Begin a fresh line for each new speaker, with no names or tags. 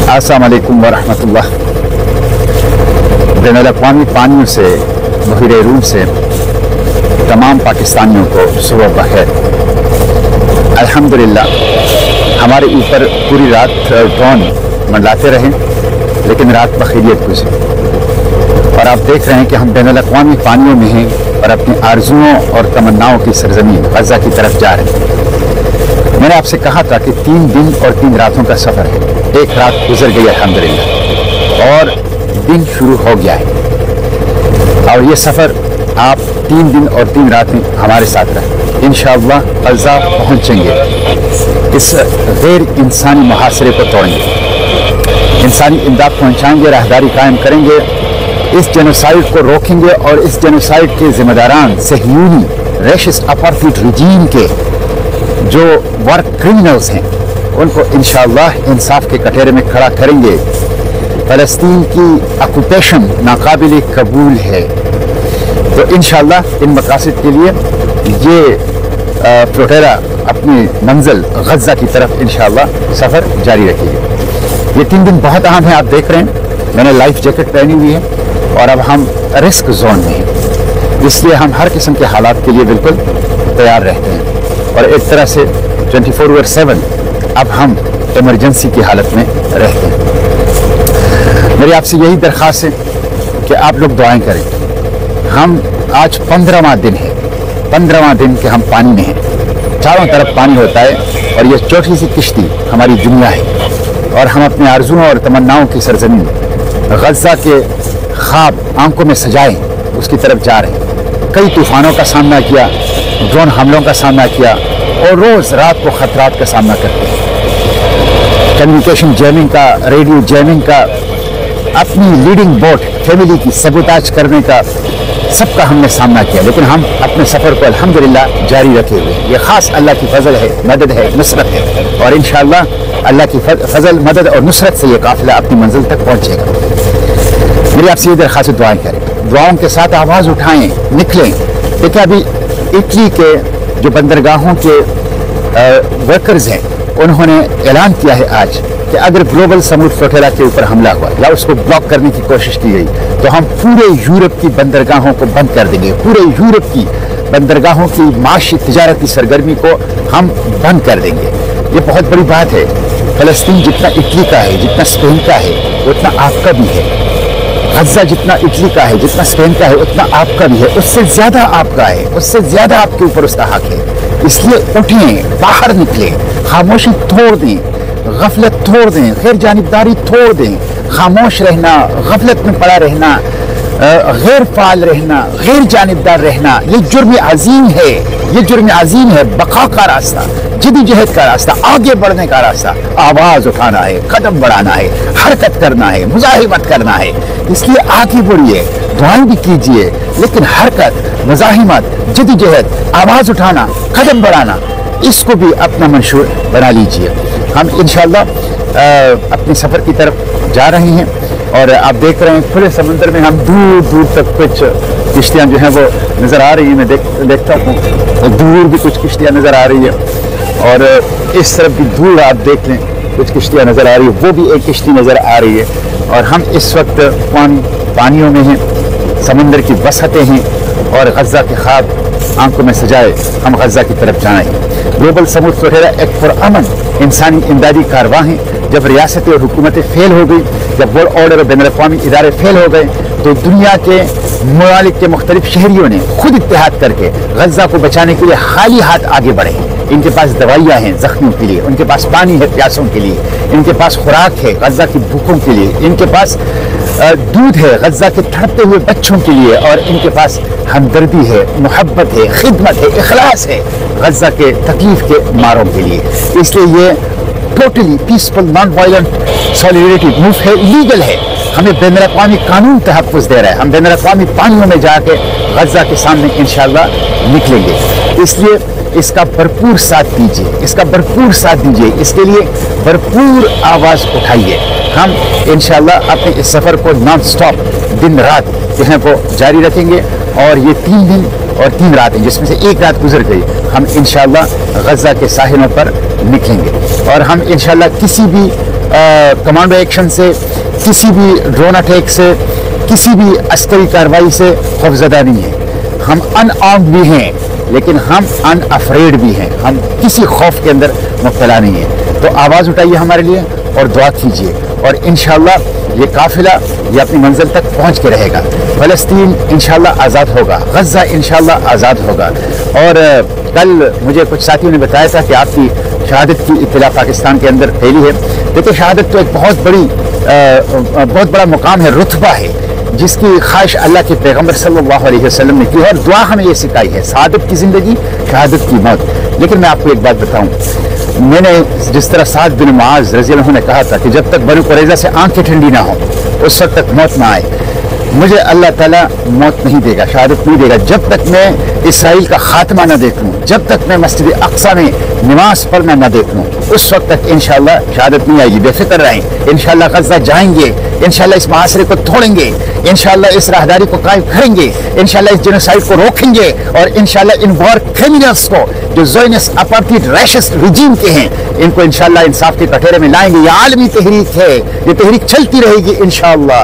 अस्सलाम वालेकुम वरहमतुल्लाह। बैनुल-अक़वामी पानियों से बहिरे रूम से तमाम पाकिस्तानियों को सुबह बखैर। अल्हम्दुलिल्लाह हमारे ऊपर पूरी रात ड्रोन मंडलाते रहे, लेकिन रात बखैरियत गुजरी और आप देख रहे हैं कि हम बैनुल-अक़वामी पानियों में हैं और अपनी आरजुओं और तमन्नाओं की सरजमीन गज़ा की तरफ जा रहे हैं। मैंने आपसे कहा था कि 3 दिन और 3 रातों का सफ़र है। एक रात गुजर गई अल्हम्दुलिल्लाह और दिन शुरू हो गया है और ये सफ़र आप 3 दिन और 3 रातें हमारे साथ रहें। इंशाअल्लाह गज़ा पहुँचेंगे, इस गैर इंसानी मुहासरे को तोड़ेंगे, इंसानी इमदाद पहुँचाएंगे, राहदारी कायम करेंगे, इस जेनोसाइड को रोकेंगे और इस जेनोसाइड के जिम्मेदारान सहयूनी रेशिस्ट अपार्थाइड रिजीम के जो वर्क क्रिमिनल्स हैं उनको इंशाअल्लाह इंसाफ के कटहरे में खड़ा करेंगे। फ़लस्तीन की ऑक्यूपेशन नाकाबिल कबूल है, तो इंशाअल्लाह इन मकासद के लिए ये फ्लोटेरा अपनी मंजिल गज़ा की तरफ इंशाअल्लाह सफ़र जारी रखेगी। ये 3 दिन बहुत अहम है। आप देख रहे हैं मैंने लाइफ जैकेट पहनी हुई है और अब हम रिस्क जोन में हैं, इसलिए हम हर किस्म के हालात के लिए बिल्कुल तैयार रहते हैं और एक तरह से 24/7 अब हम इमरजेंसी की हालत में रहते हैं। मेरी आपसे यही दरख्वास्त है कि आप लोग दुआएं करें। हम आज 15वां दिन है, 15वां दिन के हम पानी में हैं, चारों तरफ पानी होता है और ये छोटी सी किश्ती हमारी दुनिया है और हम अपने आरजुओं और तमन्नाओं की सरजमीन गज़ा के ख्वाब आंखों में सजाएं उसकी तरफ जा रहे हैं। कई तूफानों का सामना किया, ड्रोन हमलों का सामना किया और रोज़ रात को खतरात का सामना करते हैं। कम्युनिकेशन जैमिंग का, रेडियो जैमिंग का, अपनी लीडिंग बोट फैमिली की सबोताज करने का, सबका हमने सामना किया, लेकिन हम अपने सफ़र को अल्हम्दुलिल्लाह जारी रखे हुए। ये ख़ास अल्लाह की फजल है, मदद है, नुसरत है और इंशाअल्लाह अल्लाह की फजल, मदद और नुसरत से ये काफ़िला अपनी मंजिल तक पहुँचेगा। मेरी आपसे ये दरख्वास्त दुआएं करें, दुआओं के साथ आवाज़ उठाएं, निकलें। देखिए अभी इटली के जो बंदरगाहों के वर्कर्स हैं उन्होंने ऐलान किया है आज कि अगर ग्लोबल समुद्र फ्लोटेरा के ऊपर हमला हुआ या उसको ब्लॉक करने की कोशिश की गई तो हम पूरे यूरोप की बंदरगाहों को बंद कर देंगे। पूरे यूरोप की बंदरगाहों की माशी तिजारती सरगर्मी को हम बंद कर देंगे। ये बहुत बड़ी बात है। फ़लस्तीन जितना इटली का है, जितना स्पेन का है, उतना आपका भी है। गज़ा जितना इटली का है, जितना स्पेन का है, उतना आपका भी है। उससे ज़्यादा आपका है, उससे ज़्यादा आपके ऊपर उसका हक है। इसलिए उठें, बाहर निकलें, खामोशी तोड़ दें, गफलत तोड़ दें, गैर जानिबदारी तोड़ दें। खामोश रहना, गफलत में पड़ा रहना, गैर फाल रहना, गैर जानिबदार रहना, ये जुर्म अजीम है। ये जुर्म अजीम है। बका का रास्ता, जिद्दोजहद का रास्ता, आगे बढ़ने का रास्ता, आवाज़ उठाना है, कदम बढ़ाना है, हरकत करना है, मुजाहिमत करना है। इसलिए आगे बढ़िए, दुआएं भी कीजिए, लेकिन हरकत, मुजाहिमत, जिद्दोजहद, आवाज़ उठाना, कदम बढ़ाना, इसको भी अपना मंशूर बना लीजिए। हम इंशाअल्लाह अपने सफ़र की तरफ जा रहे हैं और आप देख रहे हैं खुले समंदर में हम दूर दूर तक कुछ किश्तियाँ जो हैं वो नज़र आ रही हैं। मैं देखता हूँ दूर भी कुछ किश्तियाँ नज़र आ रही है और इस तरफ भी दूर आप देख लें कुछ किश्तियाँ नज़र आ रही है, वो भी एक किश्ती नज़र आ रही है और हम इस वक्त पानियों में हैं, समंदर की वसअतें हैं और गज़ा के ख्वाब आंखों में सजाए हम गज़ा की तरफ जाएँ। ग्लोबल समुद्र फ्लोटेरा एक पुरअमन इंसानी इमदादी कारवां। जब रियासतें और हुकूमतें फेल हो गई, जब वर्ल्ड ऑर्डर और बैनुल-अक़वामी इदारे फेल हो गए, तो दुनिया के ममालिक के मुख्तलिफ शहरियों ने खुद इत्तेहाद करके गज़ा को बचाने के लिए खाली हाथ आगे बढ़े। इनके पास दवाइयाँ हैं जख्मियों के लिए, उनके पास पानी है प्यासों के लिए, इनके पास खुराक है गज़ा की भूखों के लिए, इनके पास दूध है गज़ा के तड़पते हुए बच्चों के लिए और इनके पास हमदर्दी है, मोहब्बत है, खिदमत है, इखलास है गज़ा के तकलीफ के मारों के लिए। इसलिए ये totally peaceful non violent solidarity move है, लीगल है। हमें बैनुल-अक़वामी कानून तहफ़्फ़ुज़ दे रहा है। हम बैनुल-अक़वामी पानियों में जाके गज़ा के सामने इंशाअल्लाह निकलेंगे। इसलिए इसका भरपूर साथ दीजिए, इसका भरपूर साथ दीजिए, इसके लिए भरपूर आवाज़ उठाइए। हम इंशाअल्लाह अपने इस सफ़र को नॉन स्टॉप दिन रात जो है वो जारी रखेंगे और ये 3 दिन और 3 रातें जिसमें से एक रात गुजर गई, हम इंशाअल्लाह गज़ा के साहिलों पर निकलेंगे और हम इंशाअल्लाह किसी भी کمانڈو ایکشن سے، کسی بھی ڈرون اٹیک سے، کسی بھی عسکری کارروائی سے خوفزدہ نہیں ہے. ہم ان آرمڈ بھی ہیں لیکن ہم ان افریڈ بھی ہیں. ہم کسی خوف کے اندر مبتلا نہیں ہیں. تو آواز اٹھائیے ہمارے لیے اور دعا کیجیے، اور انشاءاللہ یہ قافلہ یہ اپنی منزل تک پہنچ کے رہے گا. فلسطین انشاءاللہ آزاد ہوگا، غزہ انشاءاللہ آزاد ہوگا. اور کل مجھے کچھ ساتھیوں نے بتایا تھا کہ آپ کی شہادت کی اطلاع پاکستان کے اندر پھیلی ہے. دیکھیں، شہادت تو ایک بہت بڑا مقام ہے، رتبہ ہے، جس کی خواہش اللہ کے پیغمبر صلی اللہ علیہ وسلم نے کی ہے، اور دعا ہمیں یہ سکھائی ہے، سعادت کی زندگی، شہادت کی موت. لیکن میں آپ کو ایک بات بتاؤں، میں نے جس طرح سعد بن معاذ رضی اللہ عنہ نے کہا تھا کہ جب تک بنو قریظہ سے آنکھیں ٹھنڈی نہ ہوں اس وقت تک موت نہ آئے، مجھے اللہ تعالیٰ موت نہیں دے گا، شہادت نہیں دے گا جب تک میں اسرائیل کا خاتمہ نہ دیکھ لوں، جب تک میں مسجد اقصیٰ میں نماز پڑھنا نہ دیکھ لوں، اس وقت تک انشاءاللہ شہادت نہیں آئے گی. بے فکر رہیں، انشاءاللہ غزہ جائیں گے، انشاءاللہ اس معاشرے کو توڑیں گے، انشاءاللہ اس راہداری کو قائم کریں گے، انشاءاللہ اس جینوسائیڈ کو روکیں گے، اور انشاءاللہ ان وار کرمنلز کو جو زائنسٹ اپارٹھائڈ ریشسٹ رجیم کے ہیں ان کو انشاءاللہ انصاف کے کٹہرے میں لائیں گے. یہ عالمی تحریک ہے، یہ تحریک چلتی رہے گی انشاءاللہ.